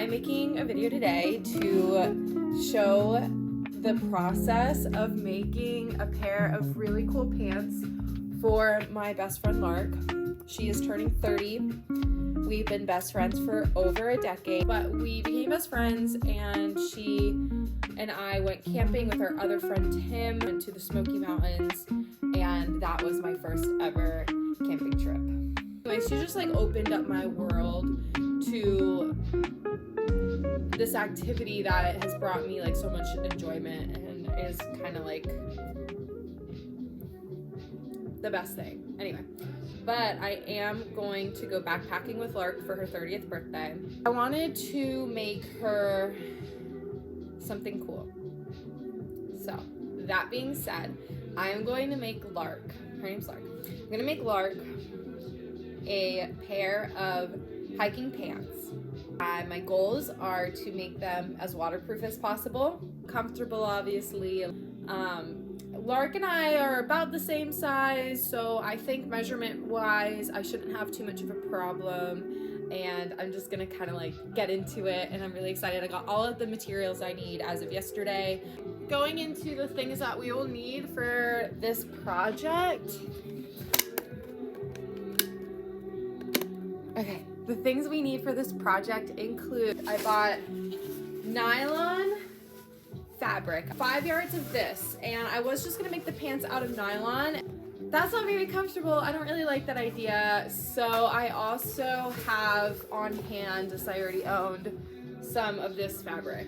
I'm making a video today to show the process of making a pair of really cool pants for my best friend Lark. She is turning 30. We've been best friends for over a decade, but we became best friends and she and I went camping with our other friend Tim to the Smoky Mountains, and that was my first ever camping trip. Anyway, she just like opened up my world to this activity that has brought me like so much enjoyment and is kind of like the best thing. Anyway, but I am going to go backpacking with Lark for her 30th birthday. I wanted to make her something cool. So that being said, I'm going to make Lark, her name's Lark, I'm gonna make Lark a pair of hiking pants. My goals are to make them as waterproof as possible, comfortable obviously. Lark and I are about the same size, so I think measurement wise I shouldn't have too much of a problem, and I'm just gonna kind of like get into it, and I'm really excited. I got all of the materials I need as of yesterday. Going into the things that we will need for this project. Okay, the things we need for this project include, I bought nylon fabric, 5 yards of this, and I was just gonna make the pants out of nylon. That's not very comfortable. I don't really like that idea. So I also have on hand, as I already owned, some of this fabric.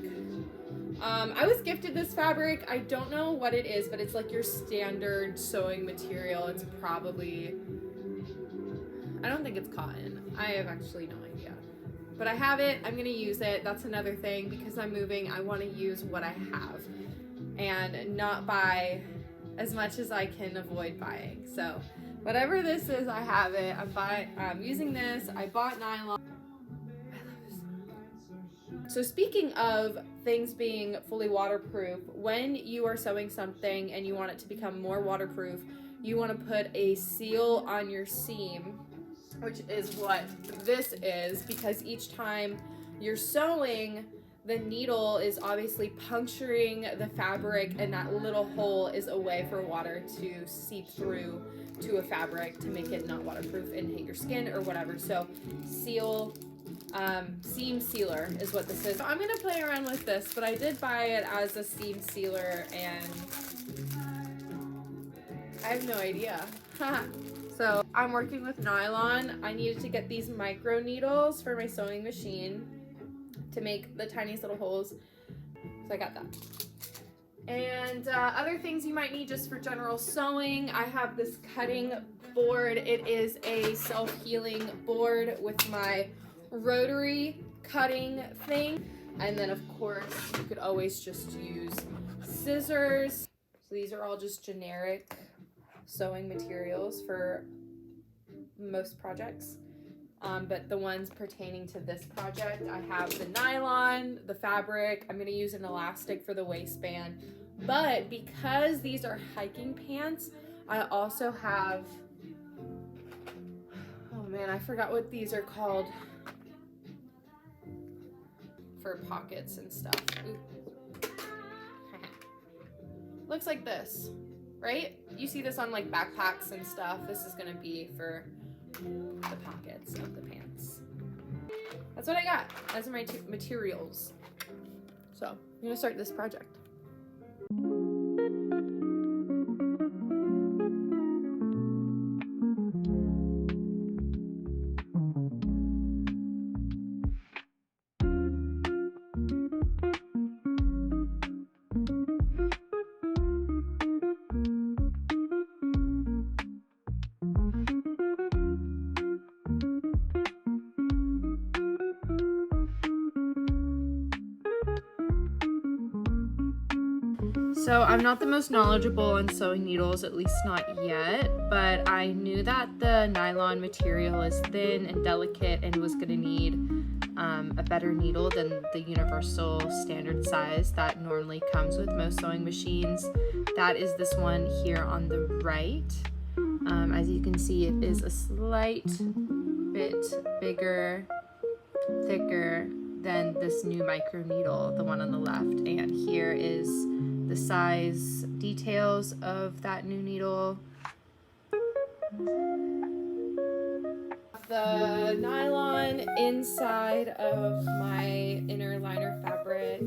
I was gifted this fabric. I don't know what it is, but it's like your standard sewing material. It's probably, I don't think it's cotton. I have actually no idea. But I have it, I'm gonna use it. That's another thing, because I'm moving, I wanna use what I have and not buy as much as I can avoid buying. So whatever this is, I have it. I'm using this. I bought nylon. So speaking of things being fully waterproof, when you are sewing something and you want it to become more waterproof, you want to put a seal on your seam, which is what this is, because each time you're sewing, the needle is obviously puncturing the fabric, and that little hole is a way for water to seep through to a fabric to make it not waterproof and hit your skin or whatever. So seam sealer is what this is. So I'm gonna play around with this, but I did buy it as a seam sealer and I have no idea. So I'm working with nylon. I needed to get these micro needles for my sewing machine to make the tiniest little holes. So I got that. And other things you might need just for general sewing. I have this cutting board. It is a self-healing board with my rotary cutting thing. And then of course, you could always just use scissors. So these are all just generic sewing materials for most projects. But the ones pertaining to this project, I have the nylon, the fabric. I'm gonna use an elastic for the waistband. But because these are hiking pants, I also have, oh man, I forgot what these are called, for pockets and stuff. Looks like this, right? You see this on like backpacks and stuff. This is gonna be for the pockets of the pants. That's what I got. Those are my materials. So I'm gonna start this project. So I'm not the most knowledgeable on sewing needles, at least not yet, but I knew that the nylon material is thin and delicate and was gonna need a better needle than the universal standard size that normally comes with most sewing machines. That is this one here on the right. As you can see, it is a slight bit bigger, thicker than this new micro needle, the one on the left. And here is the size details of that new needle. The nylon inside of my inner liner fabric.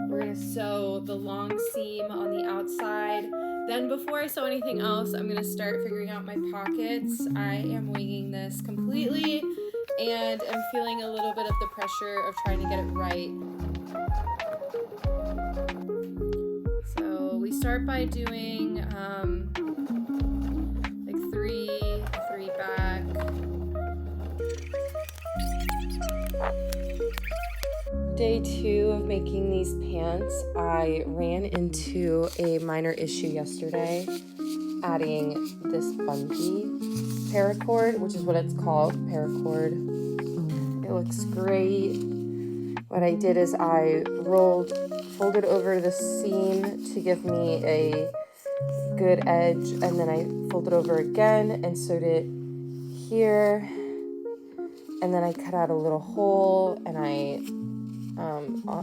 We're gonna sew the long seam on the outside. Then before I sew anything else, I'm gonna start figuring out my pockets. I am winging this completely and I'm feeling a little bit of the pressure of trying to get it right. So we start by doing like three back. Day 2 of making these pants, I ran into a minor issue yesterday adding this bungee paracord, which is what it's called, paracord. It looks great. What I did is I folded over the seam to give me a good edge, and then I folded over again and sewed it here, and then I cut out a little hole, and I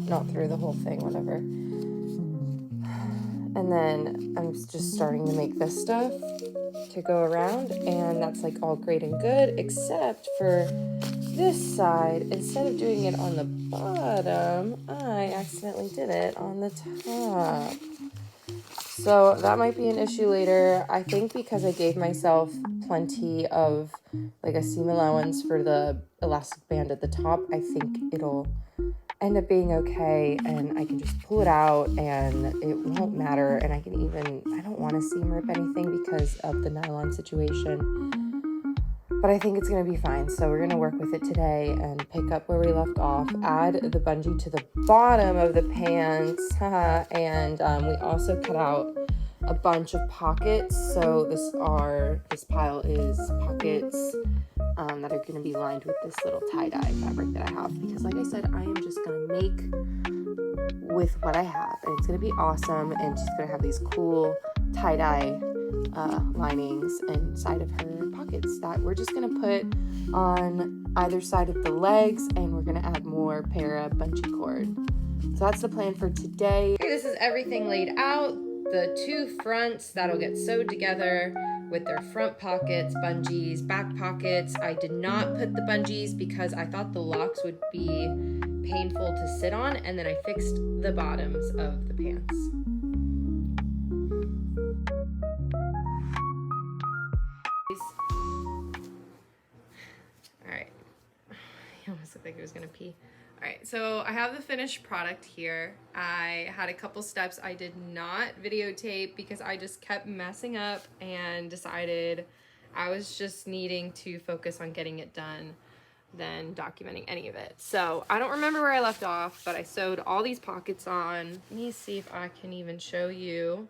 not through the whole thing, whatever. And then I'm just starting to make this stuff to go around, and that's like all great and good, except for this side. Instead of doing it on the bottom, I accidentally did it on the top. So that might be an issue later. I think because I gave myself plenty of like a seam allowance for the elastic band at the top, I think it'll end up being okay, and I can just pull it out and it won't matter. And I don't want to seam rip anything because of the nylon situation, but I think it's going to be fine. So we're going to work with it today and pick up where we left off, add the bungee to the bottom of the pants, and we also cut out a bunch of pockets. So this pile is pockets that are going to be lined with this little tie-dye fabric that I have, because like I said, I am just going to make with what I have, and it's going to be awesome, and she's going to have these cool tie-dye linings inside of her pockets that we're just going to put on either side of the legs, and we're going to add more para bungee cord. So that's the plan for today. Okay, this is everything laid out. The two fronts that'll get sewed together with their front pockets, bungees, back pockets. I did not put the bungees because I thought the locks would be painful to sit on, and then I fixed the bottoms of the pants. All right, he almost looked like he was gonna pee. All right, so I have the finished product here. I had a couple steps I did not videotape because I just kept messing up and decided I was just needing to focus on getting it done than documenting any of it. So I don't remember where I left off, but I sewed all these pockets on. Let me see if I can even show you.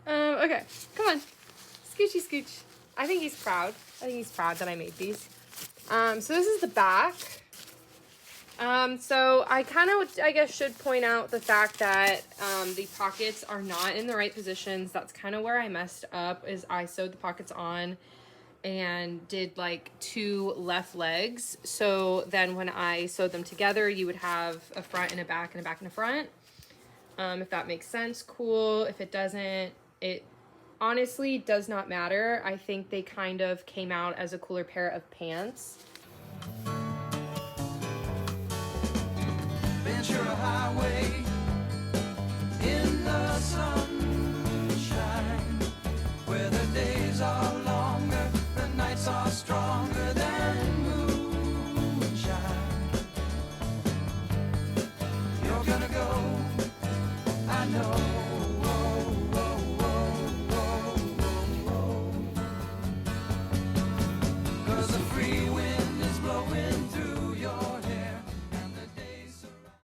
Okay, come on, scoochy scooch. I think he's proud. I think he's proud that I made these. So this is the back. So I kind of, I guess, should point out the fact that the pockets are not in the right positions. That's kind of where I messed up, is I sewed the pockets on and did like 2 left legs. So then when I sewed them together, you would have a front and a back and a back and a front. If that makes sense, cool. If it doesn't, it honestly does not matter. I think they kind of came out as a cooler pair of pants. Ventura Highway.